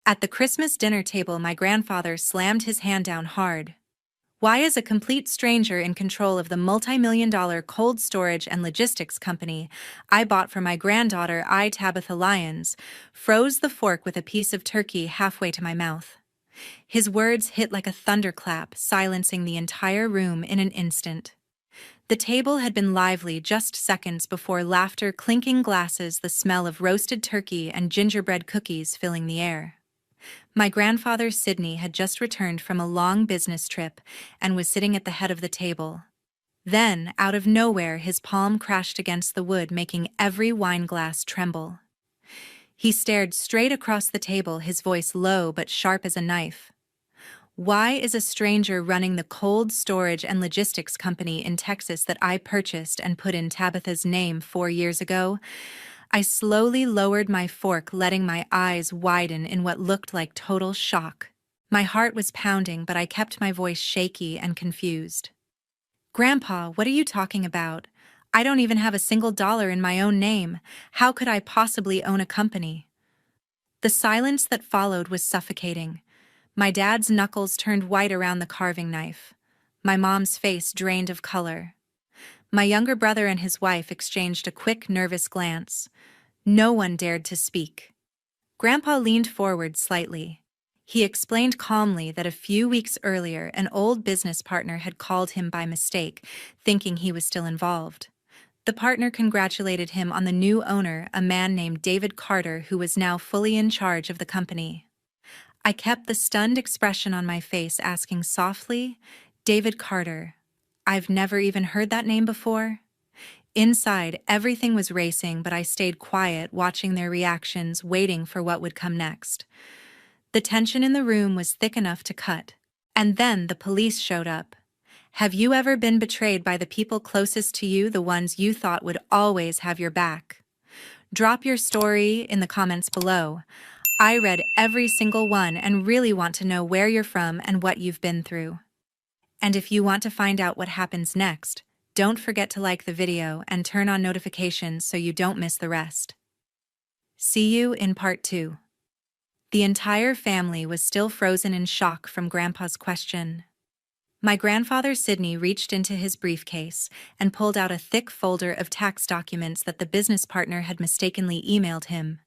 At the Christmas dinner table, my grandfather slammed his hand down hard. Why is a complete stranger in control of the multi-million-dollar cold storage and logistics company I bought for my granddaughter, Tabitha Lyons, froze the fork with a piece of turkey halfway to my mouth. His words hit like a thunderclap, silencing the entire room in an instant. The table had been lively just seconds before laughter, clinking glasses, the smell of roasted turkey and gingerbread cookies filling the air. My grandfather, Sidney, had just returned from a long business trip and was sitting at the head of the table. Then, out of nowhere, his palm crashed against the wood, making every wine glass tremble. He stared straight across the table, his voice low but sharp as a knife. Why is a stranger running the cold storage and logistics company in Texas that I purchased and put in Tabitha's name 4 years ago? I slowly lowered my fork, letting my eyes widen in what looked like total shock. My heart was pounding, but I kept my voice shaky and confused. "Grandpa, what are you talking about? I don't even have a single dollar in my own name. How could I possibly own a company?" The silence that followed was suffocating. My dad's knuckles turned white around the carving knife. My mom's face drained of color. My younger brother and his wife exchanged a quick, nervous glance. No one dared to speak. Grandpa leaned forward slightly. He explained calmly that a few weeks earlier, an old business partner had called him by mistake, thinking he was still involved. The partner congratulated him on the new owner, a man named David Carter, who was now fully in charge of the company. I kept the stunned expression on my face, asking softly, "David Carter? I've never even heard that name before." Inside, everything was racing, but I stayed quiet, watching their reactions, waiting for what would come next. The tension in the room was thick enough to cut. And then the police showed up. Have you ever been betrayed by the people closest to you, the ones you thought would always have your back? Drop your story in the comments below. I read every single one and really want to know where you're from and what you've been through. And if you want to find out what happens next, don't forget to like the video and turn on notifications so you don't miss the rest. See you in part 2. The entire family was still frozen in shock from Grandpa's question. My grandfather, Sidney, reached into his briefcase and pulled out a thick folder of tax documents that the business partner had mistakenly emailed him.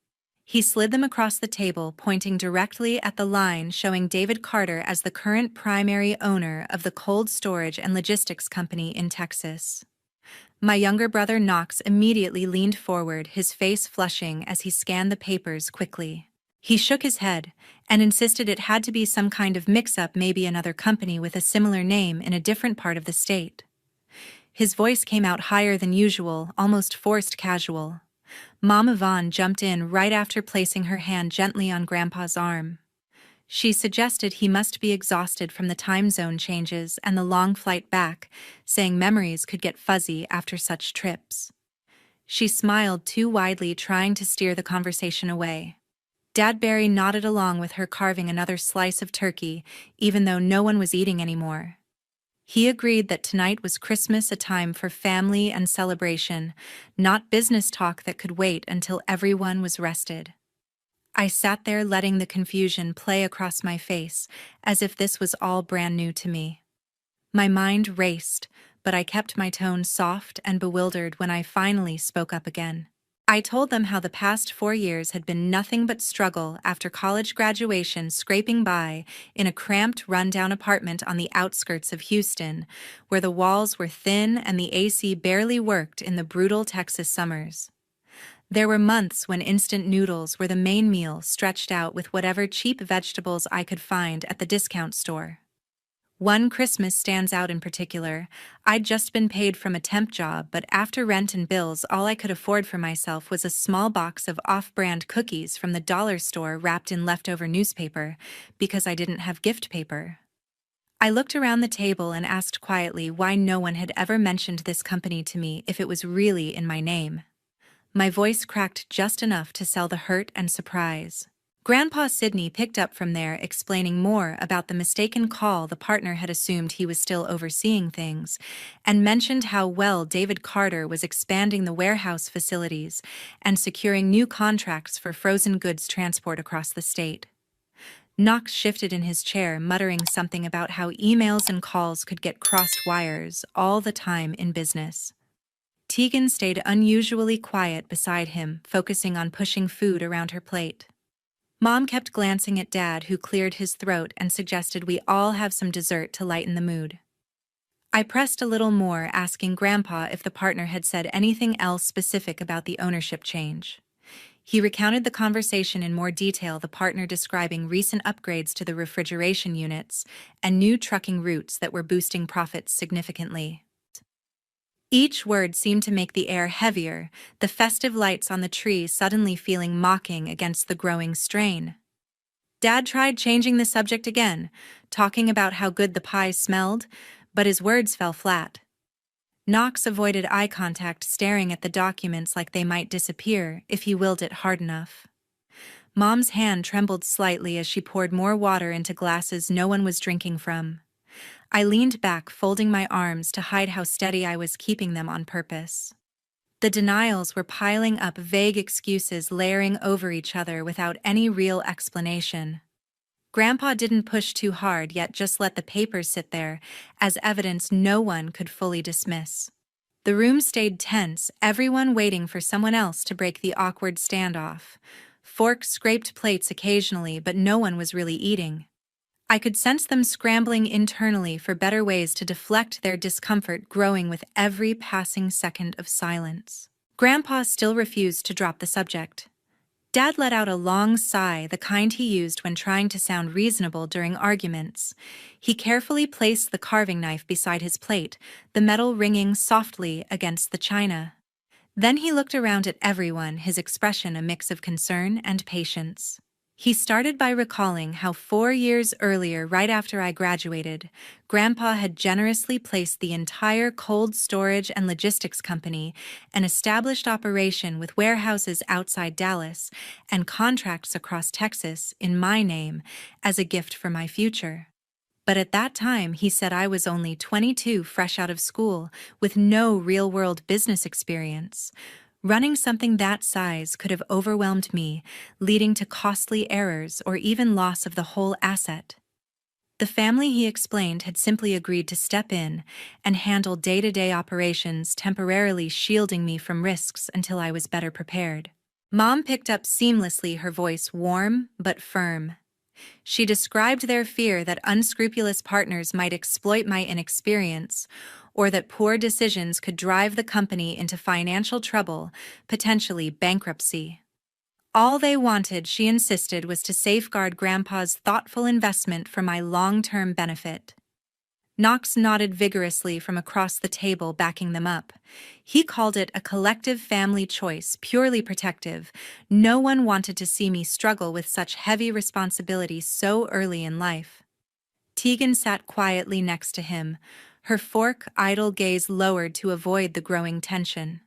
He slid them across the table, pointing directly at the line showing David Carter as the current primary owner of the cold storage and logistics company in Texas. My younger brother, Knox, immediately leaned forward, his face flushing as he scanned the papers quickly. He shook his head and insisted it had to be some kind of mix-up, maybe another company with a similar name in a different part of the state. His voice came out higher than usual, almost forced casual. Mom Yvonne jumped in right after placing her hand gently on Grandpa's arm. She suggested he must be exhausted from the time zone changes and the long flight back, saying memories could get fuzzy after such trips. She smiled too widely, trying to steer the conversation away. Dad Barry nodded along with her, carving another slice of turkey, even though no one was eating anymore. He agreed that tonight was Christmas, a time for family and celebration, not business talk that could wait until everyone was rested. I sat there, letting the confusion play across my face, as if this was all brand new to me. My mind raced, but I kept my tone soft and bewildered when I finally spoke up again. I told them how the past 4 years had been nothing but struggle after college graduation, scraping by in a cramped, rundown apartment on the outskirts of Houston, where the walls were thin and the AC barely worked in the brutal Texas summers. There were months when instant noodles were the main meal, stretched out with whatever cheap vegetables I could find at the discount store. One Christmas stands out in particular. I'd just been paid from a temp job, but after rent and bills, all I could afford for myself was a small box of off-brand cookies from the dollar store wrapped in leftover newspaper, because I didn't have gift paper. I looked around the table and asked quietly why no one had ever mentioned this company to me if it was really in my name. My voice cracked just enough to sell the hurt and surprise. Grandpa Sidney picked up from there, explaining more about the mistaken call. The partner had assumed he was still overseeing things, and mentioned how well David Carter was expanding the warehouse facilities and securing new contracts for frozen goods transport across the state. Knox shifted in his chair, muttering something about how emails and calls could get crossed wires all the time in business. Tegan stayed unusually quiet beside him, focusing on pushing food around her plate. Mom kept glancing at Dad, who cleared his throat and suggested we all have some dessert to lighten the mood. I pressed a little more, asking Grandpa if the partner had said anything else specific about the ownership change. He recounted the conversation in more detail, the partner describing recent upgrades to the refrigeration units and new trucking routes that were boosting profits significantly. Each word seemed to make the air heavier, the festive lights on the tree suddenly feeling mocking against the growing strain. Dad tried changing the subject again, talking about how good the pie smelled, but his words fell flat. Knox avoided eye contact, staring at the documents like they might disappear if he willed it hard enough. Mom's hand trembled slightly as she poured more water into glasses no one was drinking from. I leaned back, folding my arms to hide how steady I was keeping them on purpose. The denials were piling up, vague excuses layering over each other without any real explanation. Grandpa didn't push too hard, yet just let the papers sit there as evidence no one could fully dismiss. The room stayed tense, everyone waiting for someone else to break the awkward standoff. Forks scraped plates occasionally, but no one was really eating. I could sense them scrambling internally for better ways to deflect their discomfort, growing with every passing second of silence. Grandpa still refused to drop the subject. Dad let out a long sigh, the kind he used when trying to sound reasonable during arguments. He carefully placed the carving knife beside his plate, the metal ringing softly against the china. Then he looked around at everyone, his expression a mix of concern and patience. He started by recalling how 4 years earlier, right after I graduated, Grandpa had generously placed the entire cold storage and logistics company, an established operation with warehouses outside Dallas and contracts across Texas, in my name, as a gift for my future. But at that time, he said I was only 22, fresh out of school, with no real-world business experience. Running something that size could have overwhelmed me, leading to costly errors or even loss of the whole asset. The family, he explained, had simply agreed to step in and handle day-to-day operations, temporarily shielding me from risks until I was better prepared. Mom picked up seamlessly, her voice warm but firm. She described their fear that unscrupulous partners might exploit my inexperience, or that poor decisions could drive the company into financial trouble, potentially bankruptcy. All they wanted, she insisted, was to safeguard Grandpa's thoughtful investment for my long-term benefit. Knox nodded vigorously from across the table, backing them up. He called it a collective family choice, purely protective. No one wanted to see me struggle with such heavy responsibility so early in life. Tegan sat quietly next to him, her fork idle gaze lowered to avoid the growing tension.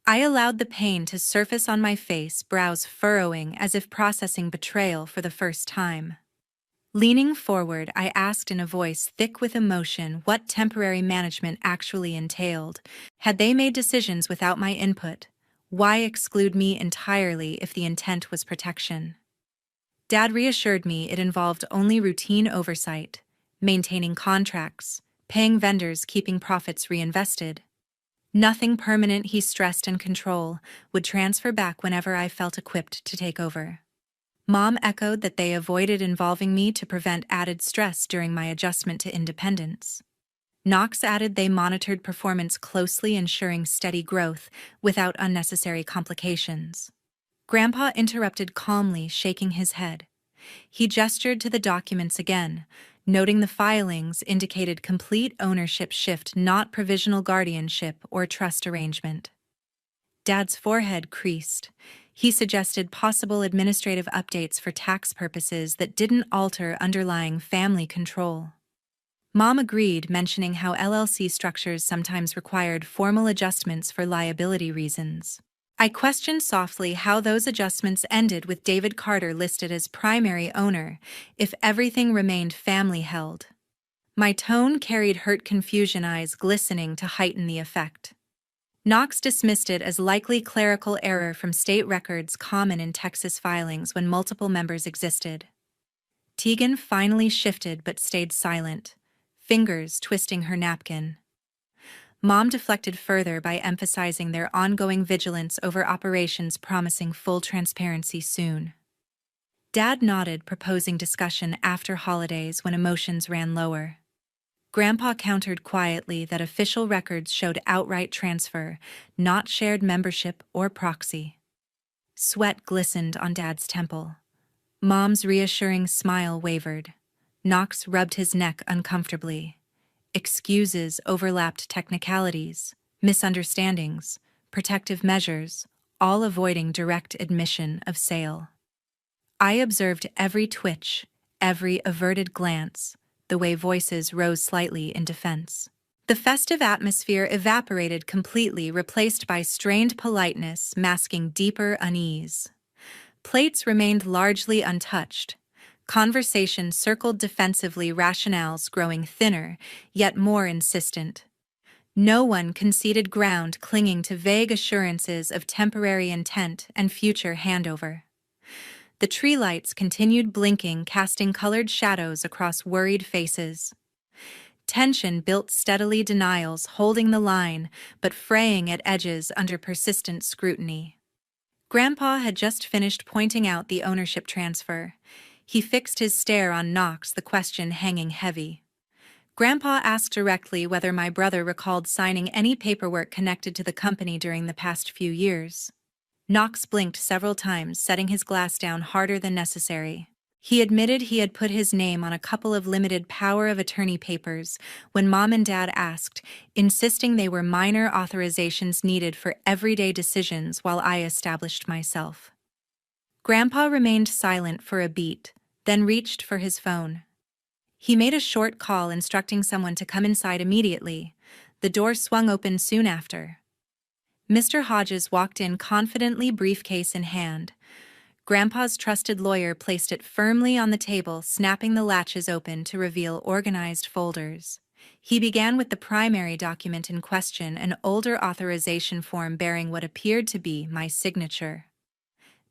I allowed the pain to surface on my face, brows furrowing as if processing betrayal for the first time. Leaning forward, I asked in a voice thick with emotion what temporary management actually entailed. Had they made decisions without my input? Why exclude me entirely if the intent was protection? Dad reassured me it involved only routine oversight, maintaining contracts, paying vendors, keeping profits reinvested. Nothing permanent, he stressed, and control would transfer back whenever I felt equipped to take over. Mom echoed that they avoided involving me to prevent added stress during my adjustment to independence. Knox added they monitored performance closely, ensuring steady growth without unnecessary complications. Grandpa interrupted calmly, shaking his head. He gestured to the documents again, noting the filings indicated complete ownership shift, not provisional guardianship or trust arrangement. Dad's forehead creased. He suggested possible administrative updates for tax purposes that didn't alter underlying family control. Mom agreed, mentioning how LLC structures sometimes required formal adjustments for liability reasons. I questioned softly how those adjustments ended with David Carter listed as primary owner if everything remained family-held. My tone carried hurt confusion, eyes glistening to heighten the effect. Knox dismissed it as likely clerical error from state records common in Texas filings when multiple members existed. Tegan finally shifted but stayed silent, fingers twisting her napkin. Mom deflected further by emphasizing their ongoing vigilance over operations promising full transparency soon. Dad nodded, proposing discussion after holidays when emotions ran lower. Grandpa countered quietly that official records showed outright transfer, not shared membership or proxy. Sweat glistened on Dad's temple. Mom's reassuring smile wavered. Knox rubbed his neck uncomfortably. Excuses overlapped technicalities, misunderstandings, protective measures, all avoiding direct admission of sale. I observed every twitch, every averted glance, the way voices rose slightly in defense. The festive atmosphere evaporated completely, replaced by strained politeness masking deeper unease. Plates remained largely untouched. Conversation circled defensively, rationales growing thinner, yet more insistent. No one conceded ground, clinging to vague assurances of temporary intent and future handover. The tree lights continued blinking, casting colored shadows across worried faces. Tension built steadily, denials holding the line, but fraying at edges under persistent scrutiny. Grandpa had just finished pointing out the ownership transfer. He fixed his stare on Knox, the question hanging heavy. Grandpa asked directly whether my brother recalled signing any paperwork connected to the company during the past few years. Knox blinked several times, setting his glass down harder than necessary. He admitted he had put his name on a couple of limited power of attorney papers when Mom and Dad asked, insisting they were minor authorizations needed for everyday decisions while I established myself. Grandpa remained silent for a beat, then reached for his phone. He made a short call instructing someone to come inside immediately. The door swung open soon after. Mr. Hodges walked in confidently, briefcase in hand. Grandpa's trusted lawyer placed it firmly on the table, snapping the latches open to reveal organized folders. He began with the primary document in question, an older authorization form bearing what appeared to be my signature.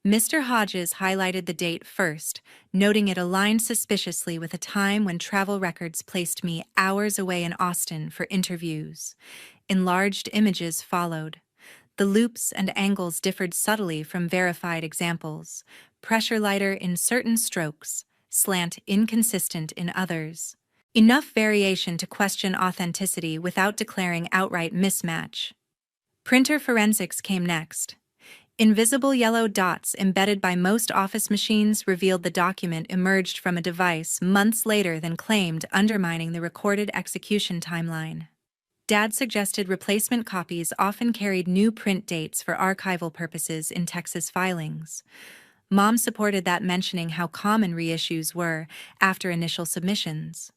Mr. Hodges highlighted the date first, noting it aligned suspiciously with a time when travel records placed me hours away in Austin for interviews. Enlarged images followed. The loops and angles differed subtly from verified examples, pressure lighter in certain strokes, slant inconsistent in others. Enough variation to question authenticity without declaring outright mismatch. Printer forensics came next. Invisible yellow dots embedded by most office machines revealed the document emerged from a device months later than claimed, undermining the recorded execution timeline. Dad suggested replacement copies often carried new print dates for archival purposes in Texas filings. Mom supported that, mentioning how common reissues were after initial submissions.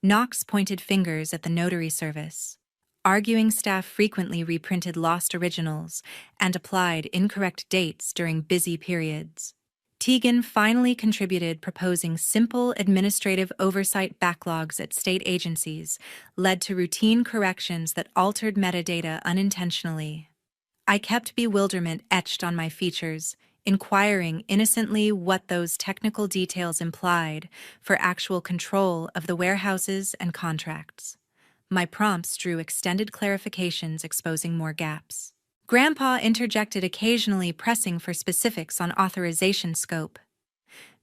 Knox pointed fingers at the notary service. Arguing staff frequently reprinted lost originals and applied incorrect dates during busy periods. Tegan finally contributed, proposing simple administrative oversight. Backlogs at state agencies led to routine corrections that altered metadata unintentionally. I kept bewilderment etched on my features, inquiring innocently what those technical details implied for actual control of the warehouses and contracts. My prompts drew extended clarifications, exposing more gaps. Grandpa interjected occasionally, pressing for specifics on authorization scope.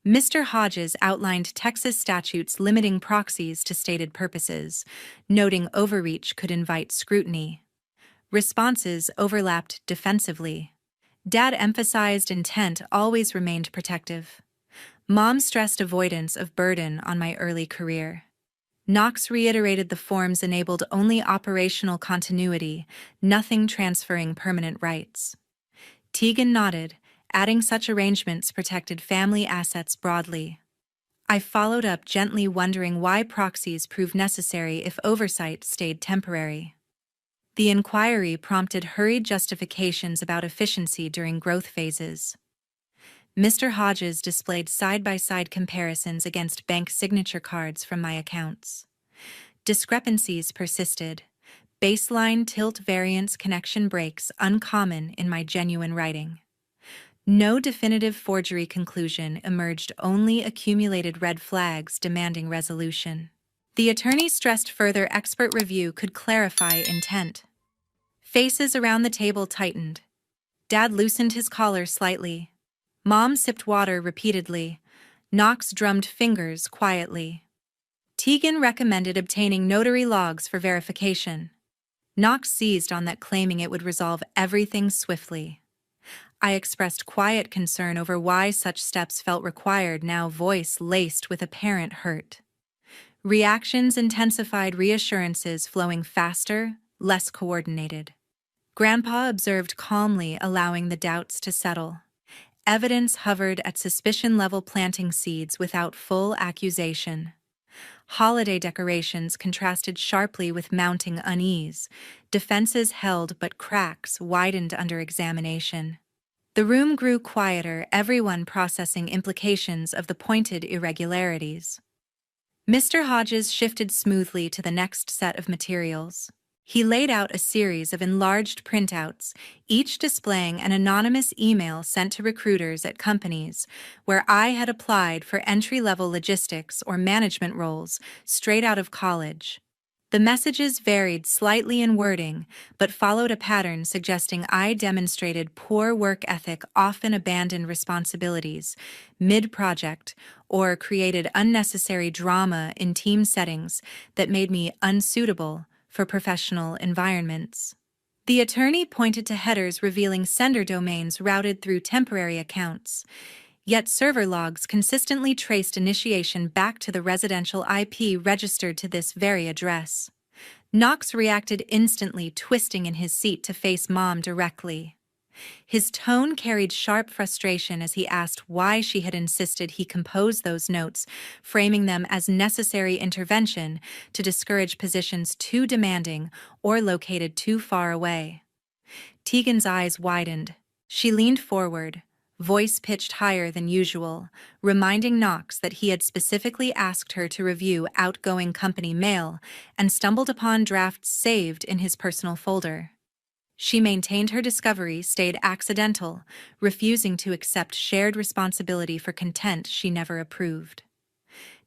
Mr. Hodges outlined Texas statutes limiting proxies to stated purposes, noting overreach could invite scrutiny. Responses overlapped defensively. Dad emphasized intent always remained protective. Mom stressed avoidance of burden on my early career. Knox reiterated the forms enabled only operational continuity, nothing transferring permanent rights. Tegan nodded, adding such arrangements protected family assets broadly. I followed up gently, wondering why proxies proved necessary if oversight stayed temporary. The inquiry prompted hurried justifications about efficiency during growth phases. Mr. Hodges displayed side-by-side comparisons against bank signature cards from my accounts. Discrepancies persisted. Baseline tilt variance connection breaks uncommon in my genuine writing. No definitive forgery conclusion emerged, only accumulated red flags demanding resolution. The attorney stressed further expert review could clarify intent. Faces around the table tightened. Dad loosened his collar slightly. Mom sipped water repeatedly. Knox drummed fingers quietly. Tegan recommended obtaining notary logs for verification. Knox seized on that, claiming it would resolve everything swiftly. I expressed quiet concern over why such steps felt required, now voice laced with apparent hurt. Reactions intensified, reassurances flowing faster, less coordinated. Grandpa observed calmly, allowing the doubts to settle. Evidence hovered at suspicion level, planting seeds without full accusation. Holiday decorations contrasted sharply with mounting unease. Defenses held, but cracks widened under examination. The room grew quieter, everyone processing implications of the pointed irregularities. Mr. Hodges shifted smoothly to the next set of materials. He laid out a series of enlarged printouts, each displaying an anonymous email sent to recruiters at companies where I had applied for entry-level logistics or management roles straight out of college. The messages varied slightly in wording, but followed a pattern suggesting I demonstrated poor work ethic, often abandoned responsibilities mid-project, or created unnecessary drama in team settings that made me unsuitable for professional environments. The attorney pointed to headers revealing sender domains routed through temporary accounts, yet server logs consistently traced initiation back to the residential IP registered to this very address. Knox reacted instantly, twisting in his seat to face Mom directly. His tone carried sharp frustration as he asked why she had insisted he compose those notes, framing them as necessary intervention to discourage positions too demanding or located too far away. Tegan's eyes widened. She leaned forward, voice pitched higher than usual, reminding Knox that he had specifically asked her to review outgoing company mail and stumbled upon drafts saved in his personal folder. She maintained her discovery stayed accidental, refusing to accept shared responsibility for content she never approved.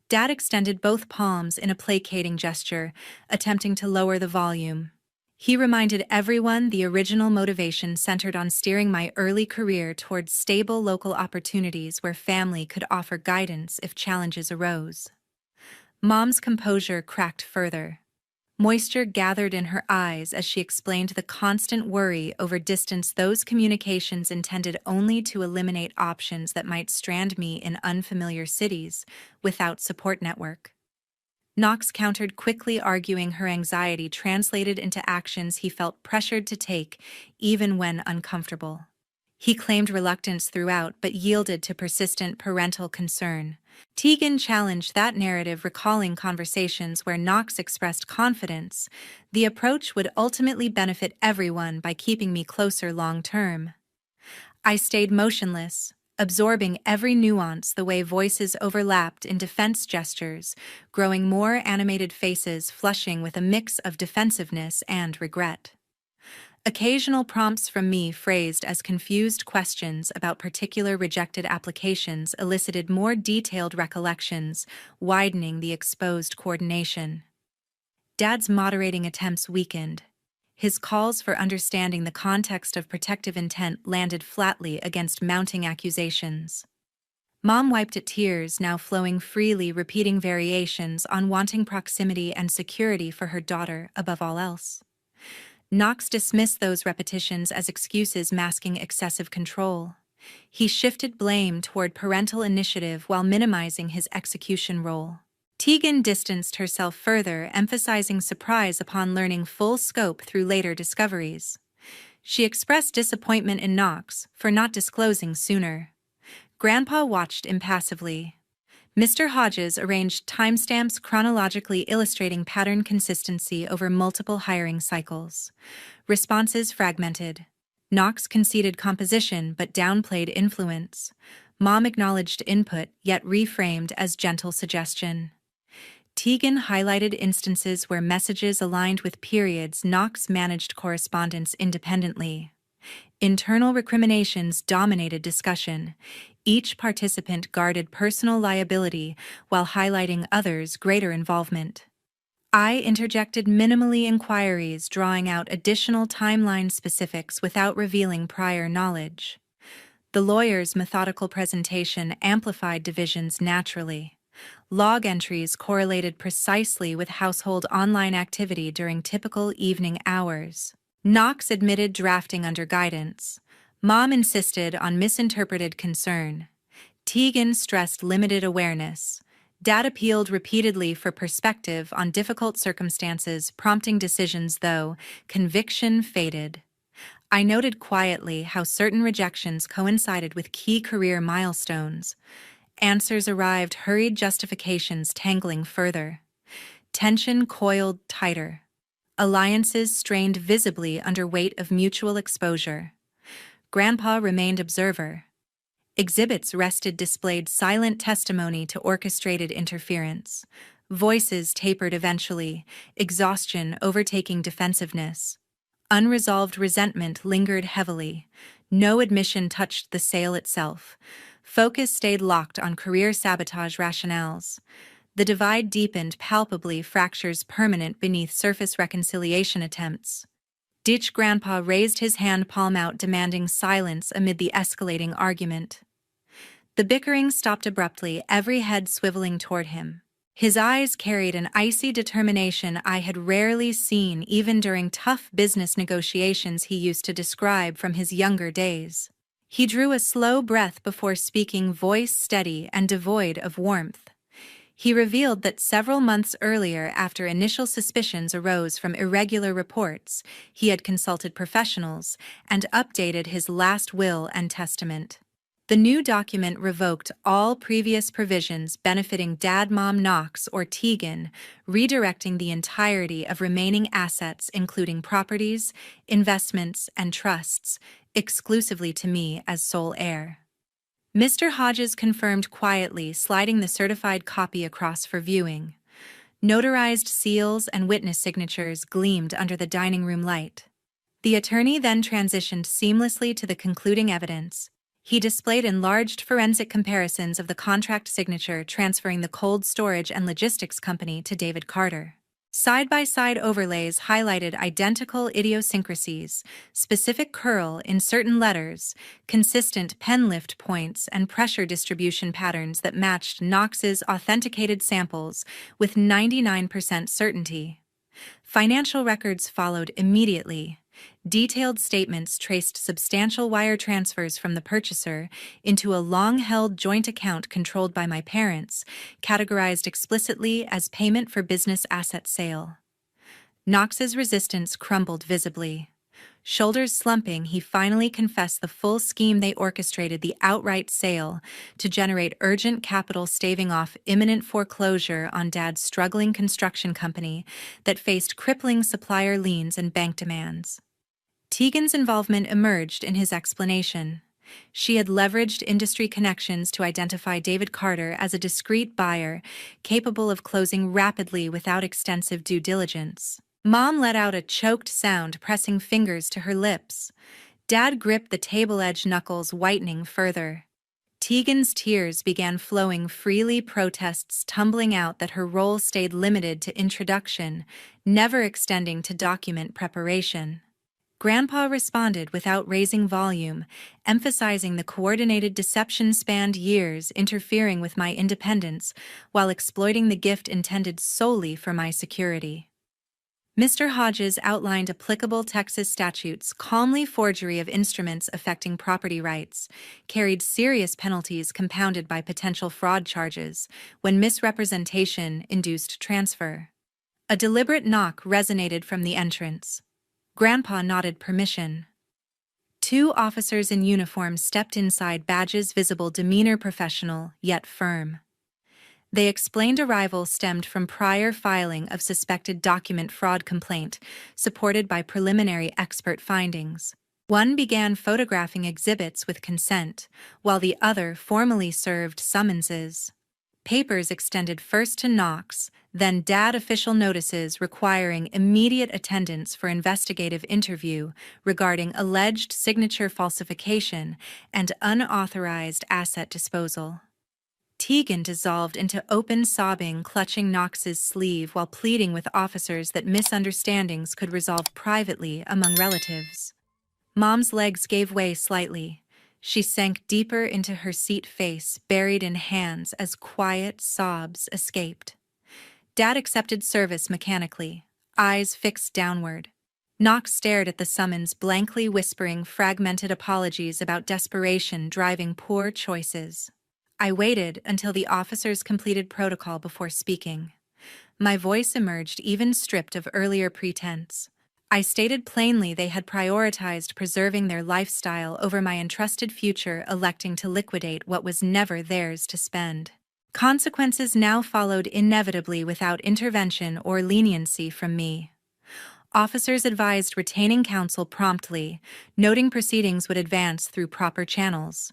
Dad extended both palms in a placating gesture, attempting to lower the volume. He reminded everyone the original motivation centered on steering my early career towards stable local opportunities where family could offer guidance if challenges arose. Mom's composure cracked further. Moisture gathered in her eyes as she explained the constant worry over distance, those communications intended only to eliminate options that might strand me in unfamiliar cities without support network. Knox countered quickly, arguing her anxiety translated into actions he felt pressured to take, even when uncomfortable. He claimed reluctance throughout, but yielded to persistent parental concern. Tegan challenged that narrative, recalling conversations where Knox expressed confidence the approach would ultimately benefit everyone by keeping me closer long-term. I stayed motionless, absorbing every nuance, the way voices overlapped in defense gestures, growing more animated, faces flushing with a mix of defensiveness and regret. Occasional prompts from me, phrased as confused questions about particular rejected applications, elicited more detailed recollections, widening the exposed coordination. Dad's moderating attempts weakened. His calls for understanding the context of protective intent landed flatly against mounting accusations. Mom wiped at tears now flowing freely, repeating variations on wanting proximity and security for her daughter above all else. Knox dismissed those repetitions as excuses masking excessive control. He shifted blame toward parental initiative while minimizing his execution role. Tegan distanced herself further, emphasizing surprise upon learning full scope through later discoveries. She expressed disappointment in Knox for not disclosing sooner. Grandpa watched impassively. Mr. Hodges arranged timestamps chronologically, illustrating pattern consistency over multiple hiring cycles. Responses fragmented. Knox conceded composition but downplayed influence. Mom acknowledged input yet reframed as gentle suggestion. Tegan highlighted instances where messages aligned with periods. Knox managed correspondence independently. Internal recriminations dominated discussion. Each participant guarded personal liability while highlighting others' greater involvement. I interjected minimally inquiries, drawing out additional timeline specifics without revealing prior knowledge. The lawyer's methodical presentation amplified divisions naturally. Log entries correlated precisely with household online activity during typical evening hours. Knox admitted drafting under guidance. Mom insisted on misinterpreted concern. Tegan stressed limited awareness. Dad appealed repeatedly for perspective on difficult circumstances, prompting decisions, though conviction faded. I noted quietly how certain rejections coincided with key career milestones. Answers arrived, hurried justifications tangling further. Tension coiled tighter. Alliances strained visibly under weight of mutual exposure. Grandpa remained observer. Exhibits rested displayed silent testimony to orchestrated interference. Voices tapered eventually, exhaustion overtaking defensiveness. Unresolved resentment lingered heavily. No admission touched the sale itself. Focus stayed locked on career sabotage rationales. The divide deepened palpably, fractures permanent beneath surface reconciliation attempts. Ditch Grandpa raised his hand, palm out, demanding silence amid the escalating argument. The bickering stopped abruptly, every head swiveling toward him. His eyes carried an icy determination I had rarely seen even during tough business negotiations he used to describe from his younger days. He drew a slow breath before speaking, voice steady and devoid of warmth. He revealed that several months earlier, after initial suspicions arose from irregular reports, he had consulted professionals and updated his last will and testament. The new document revoked all previous provisions benefiting Dad, Mom Knox, or Tegan, redirecting the entirety of remaining assets, including properties, investments, and trusts, exclusively to me as sole heir. Mr. Hodges confirmed quietly, sliding the certified copy across for viewing. Notarized seals and witness signatures gleamed under the dining room light. The attorney then transitioned seamlessly to the concluding evidence. He displayed enlarged forensic comparisons of the contract signature transferring the cold storage and logistics company to David Carter. Side-by-side overlays highlighted identical idiosyncrasies, specific curl in certain letters, consistent pen lift points, and pressure distribution patterns that matched Knox's authenticated samples with 99% certainty. Financial records followed immediately. Detailed statements traced substantial wire transfers from the purchaser into a long-held joint account controlled by my parents, categorized explicitly as payment for business asset sale. Knox's resistance crumbled visibly. Shoulders slumping, he finally confessed the full scheme. They orchestrated the outright sale to generate urgent capital, staving off imminent foreclosure on Dad's struggling construction company that faced crippling supplier liens and bank demands. Tegan's involvement emerged in his explanation. She had leveraged industry connections to identify David Carter as a discreet buyer, capable of closing rapidly without extensive due diligence. Mom let out a choked sound, pressing fingers to her lips. Dad gripped the table edge, knuckles whitening further. Tegan's tears began flowing freely, protests tumbling out that her role stayed limited to introduction, never extending to document preparation. Grandpa responded without raising volume, emphasizing the coordinated deception spanned years, interfering with my independence while exploiting the gift intended solely for my security. Mr. Hodges outlined applicable Texas statutes, calmly forgery of instruments affecting property rights, carried serious penalties compounded by potential fraud charges when misrepresentation induced transfer. A deliberate knock resonated from the entrance. Grandpa nodded permission. Two officers in uniform stepped inside, badges visible, demeanor professional, yet firm. They explained arrival stemmed from prior filing of suspected document fraud complaint, supported by preliminary expert findings. One began photographing exhibits with consent, while the other formally served summonses. Papers extended first to Knox, then Dad official notices requiring immediate attendance for investigative interview regarding alleged signature falsification and unauthorized asset disposal. Tegan dissolved into open sobbing, clutching Knox's sleeve while pleading with officers that misunderstandings could resolve privately among relatives. Mom's legs gave way slightly. She sank deeper into her seat, face buried in hands as quiet sobs escaped. Dad accepted service mechanically, eyes fixed downward. Knox stared at the summons, blankly whispering fragmented apologies about desperation driving poor choices. I waited until the officers completed protocol before speaking. My voice emerged even stripped of earlier pretense. I stated plainly they had prioritized preserving their lifestyle over my entrusted future, electing to liquidate what was never theirs to spend. Consequences now followed inevitably without intervention or leniency from me. Officers advised retaining counsel promptly, noting proceedings would advance through proper channels.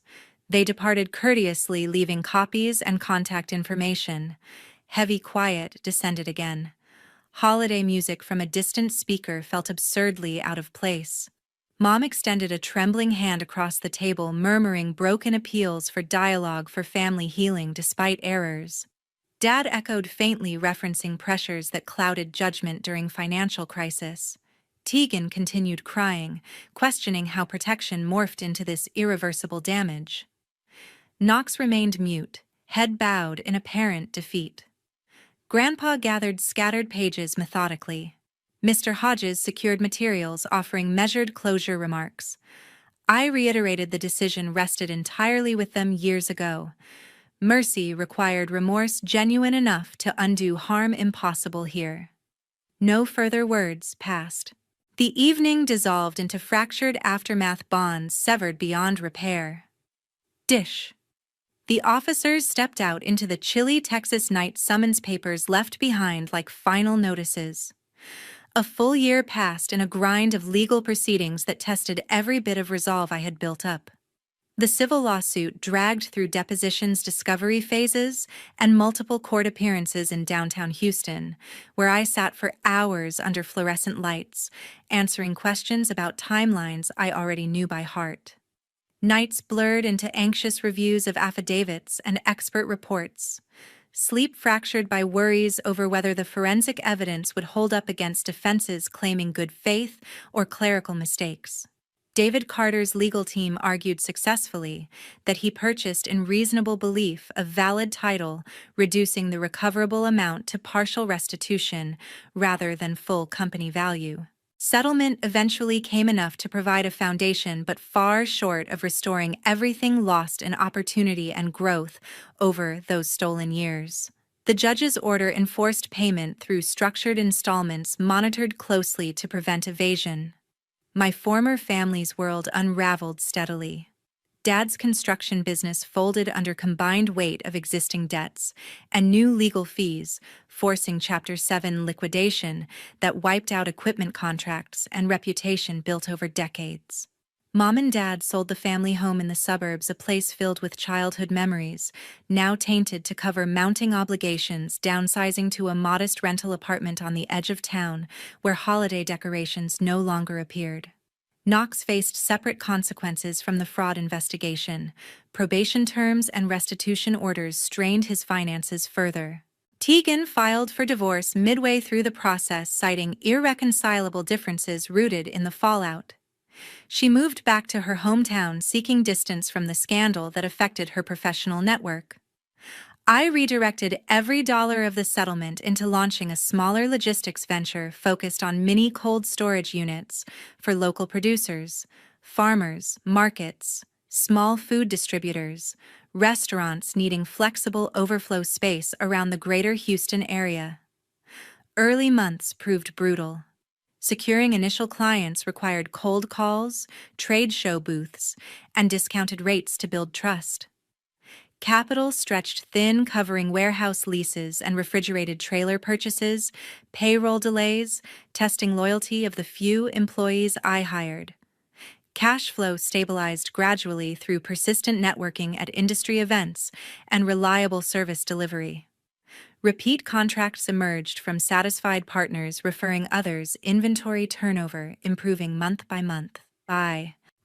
They departed courteously, leaving copies and contact information. Heavy quiet descended again. Holiday music from a distant speaker felt absurdly out of place. Mom extended a trembling hand across the table, murmuring broken appeals for dialogue for family healing despite errors. Dad echoed faintly, referencing pressures that clouded judgment during financial crisis. Tegan continued crying, questioning how protection morphed into this irreversible damage. Knox remained mute, head bowed in apparent defeat. Grandpa gathered scattered pages methodically. Mr. Hodges secured materials, offering measured closure remarks. I reiterated the decision rested entirely with them years ago. Mercy required remorse genuine enough to undo harm impossible here. No further words passed. The evening dissolved into fractured aftermath bonds severed beyond repair. Dish. The officers stepped out into the chilly Texas night, summons papers left behind like final notices. A full year passed in a grind of legal proceedings that tested every bit of resolve I had built up. The civil lawsuit dragged through depositions, discovery phases, and multiple court appearances in downtown Houston, where I sat for hours under fluorescent lights, answering questions about timelines I already knew by heart. Nights blurred into anxious reviews of affidavits and expert reports. Sleep fractured by worries over whether the forensic evidence would hold up against defenses claiming good faith or clerical mistakes. David Carter's legal team argued successfully that he purchased in reasonable belief a valid title, reducing the recoverable amount to partial restitution rather than full company value. Settlement eventually came enough to provide a foundation, but far short of restoring everything lost in opportunity and growth over those stolen years. The judge's order enforced payment through structured installments monitored closely to prevent evasion. My former family's world unraveled steadily. Dad's construction business folded under combined weight of existing debts and new legal fees, forcing Chapter 7 liquidation that wiped out equipment contracts and reputation built over decades. Mom and Dad sold the family home in the suburbs, a place filled with childhood memories, now tainted to cover mounting obligations, downsizing to a modest rental apartment on the edge of town where holiday decorations no longer appeared. Knox faced separate consequences from the fraud investigation. Probation terms and restitution orders strained his finances further. Tegan filed for divorce midway through the process, citing irreconcilable differences rooted in the fallout. She moved back to her hometown, seeking distance from the scandal that affected her professional network. I redirected every dollar of the settlement into launching a smaller logistics venture focused on mini cold storage units for local producers, farmers, markets, small food distributors, restaurants needing flexible overflow space around the greater Houston area. Early months proved brutal. Securing initial clients required cold calls, trade show booths, and discounted rates to build trust. Capital stretched thin, covering warehouse leases and refrigerated trailer purchases, payroll delays, testing loyalty of the few employees I hired. Cash flow stabilized gradually through persistent networking at industry events and reliable service delivery. Repeat contracts emerged from satisfied partners referring others, inventory turnover improving month by month.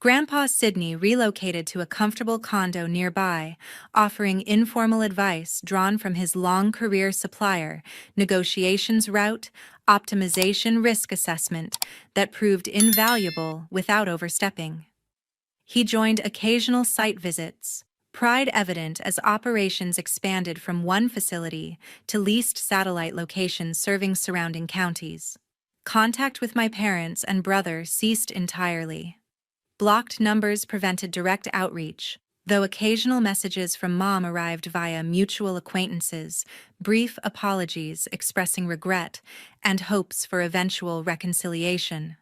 Grandpa Sidney relocated to a comfortable condo nearby, offering informal advice drawn from his long career supplier, negotiations route, optimization risk assessment that proved invaluable without overstepping. He joined occasional site visits, pride evident as operations expanded from one facility to leased satellite locations serving surrounding counties. Contact with my parents and brother ceased entirely. Blocked numbers prevented direct outreach, though occasional messages from Mom arrived via mutual acquaintances, brief apologies expressing regret, and hopes for eventual reconciliation.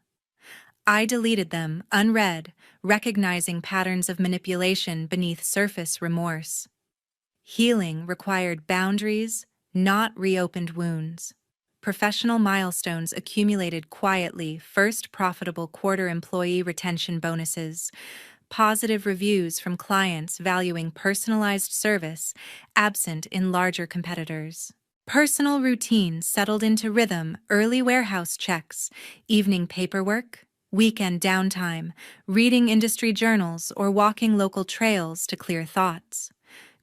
I deleted them, unread, recognizing patterns of manipulation beneath surface remorse. Healing required boundaries, not reopened wounds. Professional milestones accumulated quietly: first profitable quarter employee retention bonuses, positive reviews from clients valuing personalized service, absent in larger competitors. Personal routines settled into rhythm: early warehouse checks, evening paperwork, weekend downtime, reading industry journals, or walking local trails to clear thoughts.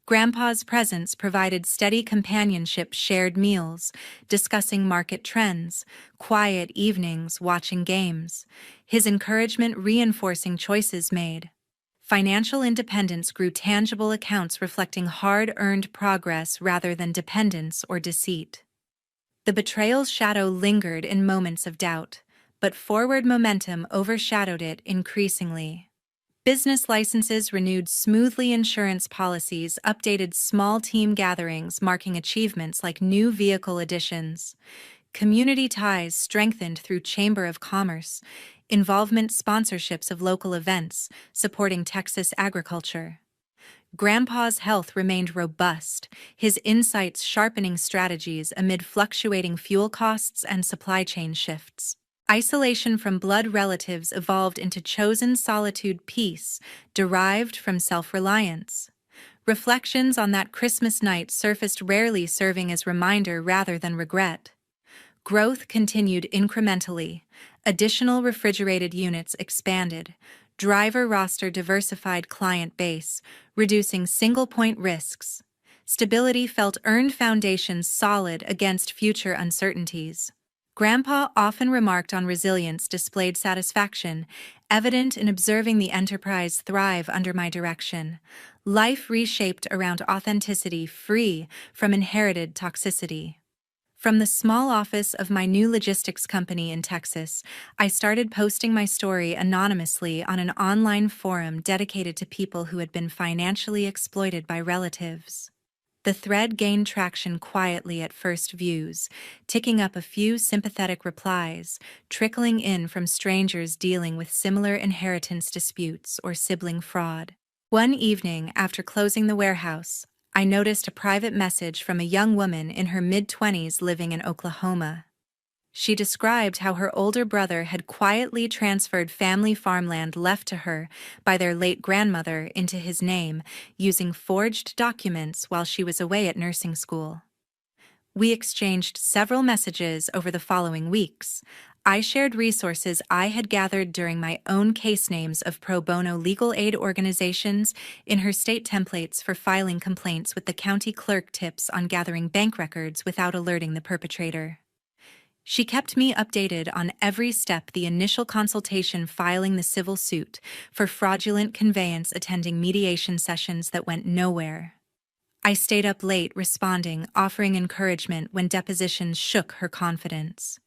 Grandpa's presence provided steady companionship: shared meals, discussing market trends, quiet evenings watching games, his encouragement reinforcing choices made. Financial independence grew: tangible accounts reflecting hard-earned progress rather than dependence or deceit. The betrayal's shadow lingered in moments of doubt, but forward momentum overshadowed it increasingly. Business licenses renewed smoothly, insurance policies updated, small team gatherings marking achievements like new vehicle additions. Community ties strengthened through Chamber of Commerce, involvement sponsorships of local events, supporting Texas agriculture. Grandpa's health remained robust, his insights sharpening strategies amid fluctuating fuel costs and supply chain shifts. Isolation from blood relatives evolved into chosen solitude: peace derived from self-reliance. Reflections on that Christmas night surfaced, rarely serving as reminder rather than regret. Growth continued incrementally. Additional refrigerated units expanded. Driver roster diversified, client base, reducing single-point risks. Stability felt earned, foundations solid against future uncertainties. Grandpa often remarked on resilience, displayed satisfaction, evident in observing the enterprise thrive under my direction. Life reshaped around authenticity, free from inherited toxicity. From the small office of my new logistics company in Texas, I started posting my story anonymously on an online forum dedicated to people who had been financially exploited by relatives. The thread gained traction quietly at first views, ticking up a few sympathetic replies, trickling in from strangers dealing with similar inheritance disputes or sibling fraud. One evening, after closing the warehouse, I noticed a private message from a young woman in her mid-20s living in Oklahoma. She described how her older brother had quietly transferred family farmland left to her by their late grandmother into his name, using forged documents while she was away at nursing school. We exchanged several messages over the following weeks. I shared resources I had gathered during my own case, names of pro bono legal aid organizations in her state, templates for filing complaints with the county clerk, tips on gathering bank records without alerting the perpetrator. She kept me updated on every step: the initial consultation, filing the civil suit for fraudulent conveyance, attending mediation sessions that went nowhere. I stayed up late responding, offering encouragement when depositions shook her confidence.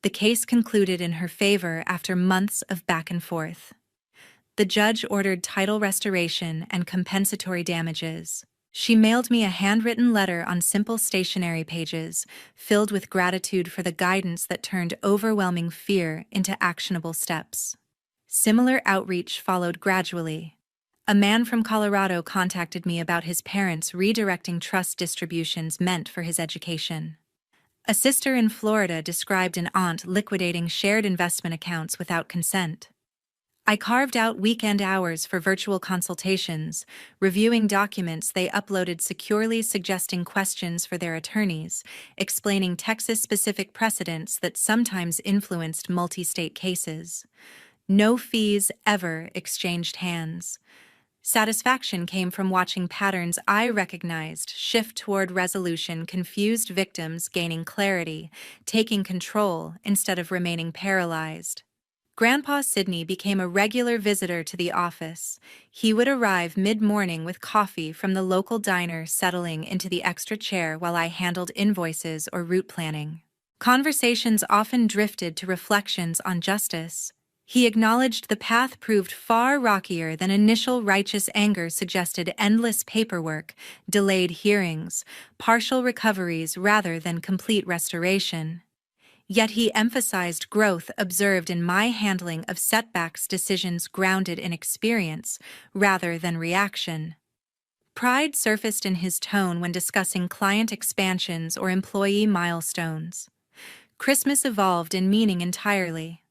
The case concluded in her favor after months of back and forth. The judge ordered title restoration and compensatory damages. She mailed me a handwritten letter on simple stationery pages, filled with gratitude for the guidance that turned overwhelming fear into actionable steps. Similar outreach followed gradually. A man from Colorado contacted me about his parents redirecting trust distributions meant for his education. A sister in Florida described an aunt liquidating shared investment accounts without consent. I carved out weekend hours for virtual consultations, reviewing documents they uploaded securely, suggesting questions for their attorneys, explaining Texas-specific precedents that sometimes influenced multi-state cases. No fees ever exchanged hands. Satisfaction came from watching patterns I recognized shift toward resolution, confused victims gaining clarity, taking control instead of remaining paralyzed. Grandpa Sidney became a regular visitor to the office. He would arrive mid-morning with coffee from the local diner, settling into the extra chair while I handled invoices or route planning. Conversations often drifted to reflections on justice. He acknowledged the path proved far rockier than initial righteous anger suggested, endless paperwork, delayed hearings, partial recoveries rather than complete restoration. Yet he emphasized growth observed in my handling of setbacks, decisions grounded in experience rather than reaction. Pride surfaced in his tone when discussing client expansions or employee milestones. Christmas evolved in meaning entirely.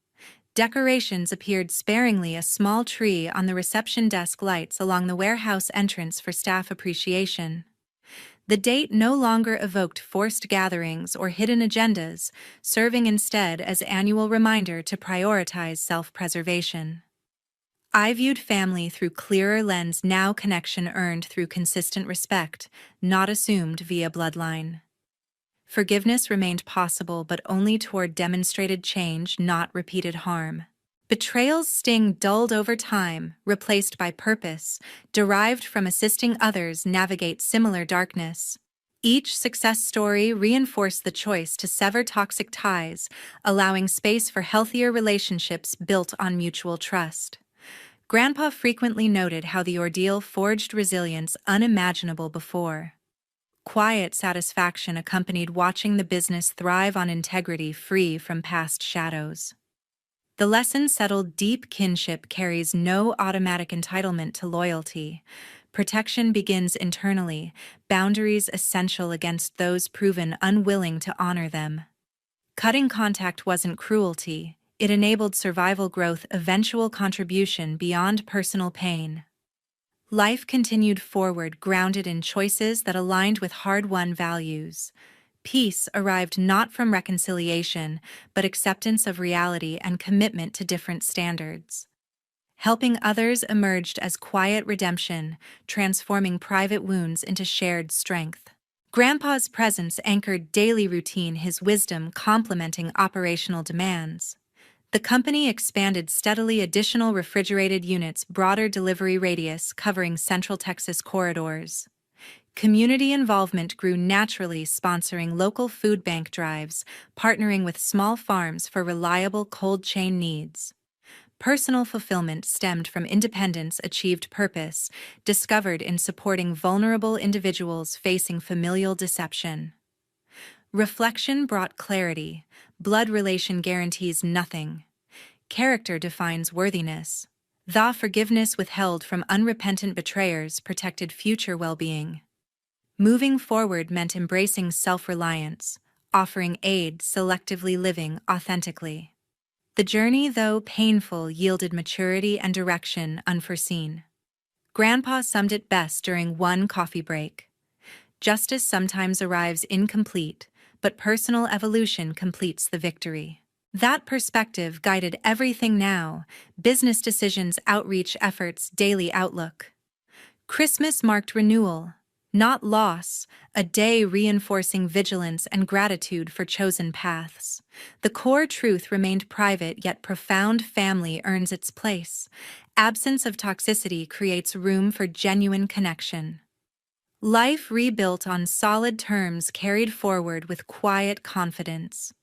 Decorations appeared sparingly, a small tree on the reception desk, lights along the warehouse entrance for staff appreciation. The date no longer evoked forced gatherings or hidden agendas, serving instead as annual reminder to prioritize self-preservation. I viewed family through clearer lens now, connection earned through consistent respect, not assumed via bloodline. Forgiveness remained possible, but only toward demonstrated change, not repeated harm. Betrayal's sting dulled over time, replaced by purpose, derived from assisting others navigate similar darkness. Each success story reinforced the choice to sever toxic ties, allowing space for healthier relationships built on mutual trust. Grandpa frequently noted how the ordeal forged resilience unimaginable before. Quiet satisfaction accompanied watching the business thrive on integrity free from past shadows. The lesson settled: deep kinship carries no automatic entitlement to loyalty. Protection begins internally, boundaries essential against those proven unwilling to honor them. Cutting contact wasn't cruelty, it enabled survival, growth, eventual contribution beyond personal pain. Life continued forward, grounded in choices that aligned with hard-won values. Peace arrived not from reconciliation, but acceptance of reality and commitment to different standards. Helping others emerged as quiet redemption, transforming private wounds into shared strength. Grandpa's presence anchored daily routine, his wisdom complementing operational demands. The company expanded steadily, additional refrigerated units, broader delivery radius covering Central Texas corridors. Community involvement grew naturally, sponsoring local food bank drives, partnering with small farms for reliable cold chain needs. Personal fulfillment stemmed from independence, achieved purpose, discovered in supporting vulnerable individuals facing familial deception. Reflection brought clarity. Blood relation guarantees nothing. Character defines worthiness. The forgiveness withheld from unrepentant betrayers protected future well-being. Moving forward meant embracing self-reliance, offering aid, selectively living authentically. The journey, though painful, yielded maturity and direction unforeseen. Grandpa summed it best during one coffee break. Justice sometimes arrives incomplete, but personal evolution completes the victory. That perspective guided everything now: business decisions, outreach efforts, daily outlook. Christmas marked renewal, not loss, a day reinforcing vigilance and gratitude for chosen paths. The core truth remained private, yet profound: family earns its place. Absence of toxicity creates room for genuine connection. Life rebuilt on solid terms carried forward with quiet confidence.